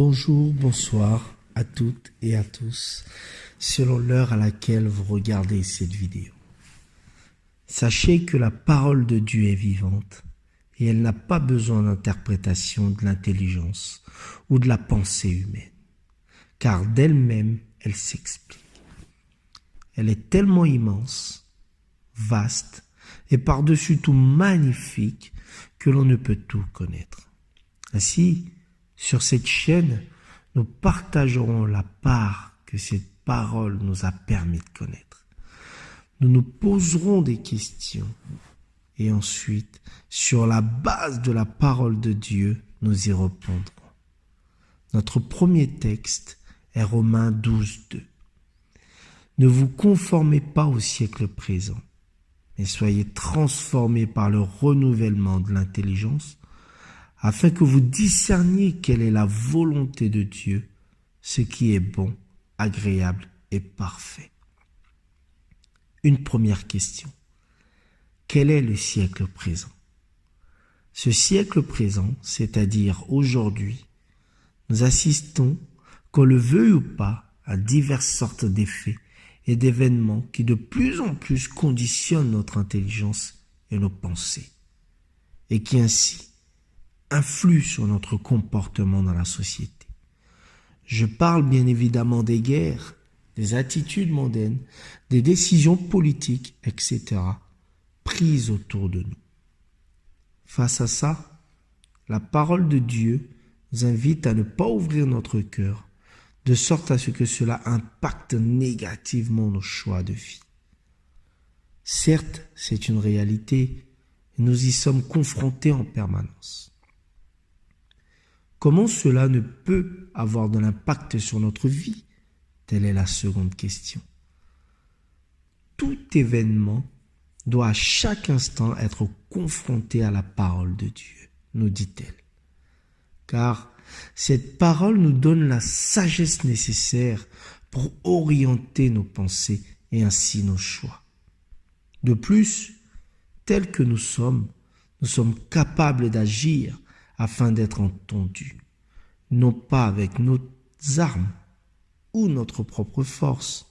Bonjour, bonsoir à toutes et à tous, selon l'heure à laquelle vous regardez cette vidéo. Sachez que la parole de Dieu est vivante et elle n'a pas besoin d'interprétation de l'intelligence ou de la pensée humaine, car d'elle-même, elle s'explique. Elle est tellement immense, vaste et par-dessus tout magnifique que l'on ne peut tout connaître. Ainsi, sur cette chaîne, nous partagerons la part que cette parole nous a permis de connaître. Nous nous poserons des questions et ensuite, sur la base de la parole de Dieu, nous y répondrons. Notre premier texte est Romains 12, 2. Ne vous conformez pas au siècle présent, mais soyez transformés par le renouvellement de l'intelligence, afin que vous discerniez quelle est la volonté de Dieu, ce qui est bon, agréable et parfait. Une première question. Quel est le siècle présent? Ce siècle présent, c'est-à-dire aujourd'hui, nous assistons, qu'on le veuille ou pas, à diverses sortes d'effets et d'événements qui de plus en plus conditionnent notre intelligence et nos pensées, et qui ainsi influe sur notre comportement dans la société. Je parle bien évidemment des guerres, des attitudes mondaines, des décisions politiques, etc., prises autour de nous. Face à ça, la parole de Dieu nous invite à ne pas ouvrir notre cœur, de sorte à ce que cela impacte négativement nos choix de vie. Certes, c'est une réalité, et nous y sommes confrontés en permanence. Comment cela ne peut avoir de l'impact sur notre vie? Telle est la seconde question. Tout événement doit à chaque instant être confronté à la parole de Dieu, nous dit-elle. Car cette parole nous donne la sagesse nécessaire pour orienter nos pensées et ainsi nos choix. De plus, tels que nous sommes capables d'agir afin d'être entendus, non pas avec nos armes ou notre propre force,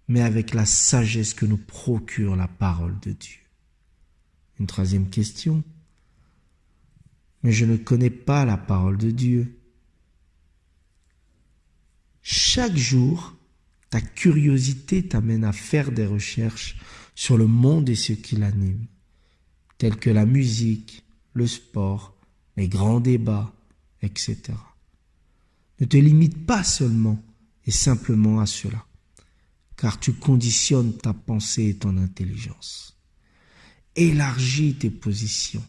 mais avec la sagesse que nous procure la parole de Dieu. Une troisième question. Mais je ne connais pas la parole de Dieu. Chaque jour, ta curiosité t'amène à faire des recherches sur le monde et ce qui l'anime, tels que la musique, le sport, les grands débats, etc. Ne te limite pas seulement et simplement à cela, car tu conditionnes ta pensée et ton intelligence. Élargis tes positions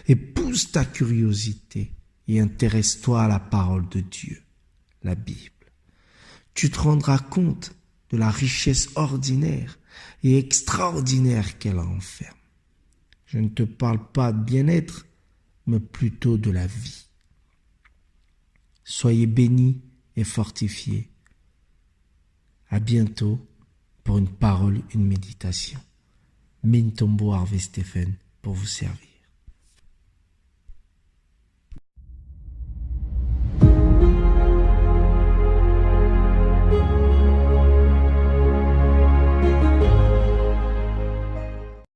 et pousse ta curiosité et intéresse-toi à la parole de Dieu, la Bible. Tu te rendras compte de la richesse ordinaire et extraordinaire qu'elle renferme. Je ne te parle pas de bien-être, mais plutôt de la vie. Soyez bénis et fortifiés. À bientôt pour une parole, une méditation. Mintombo Harvey Stephen pour vous servir.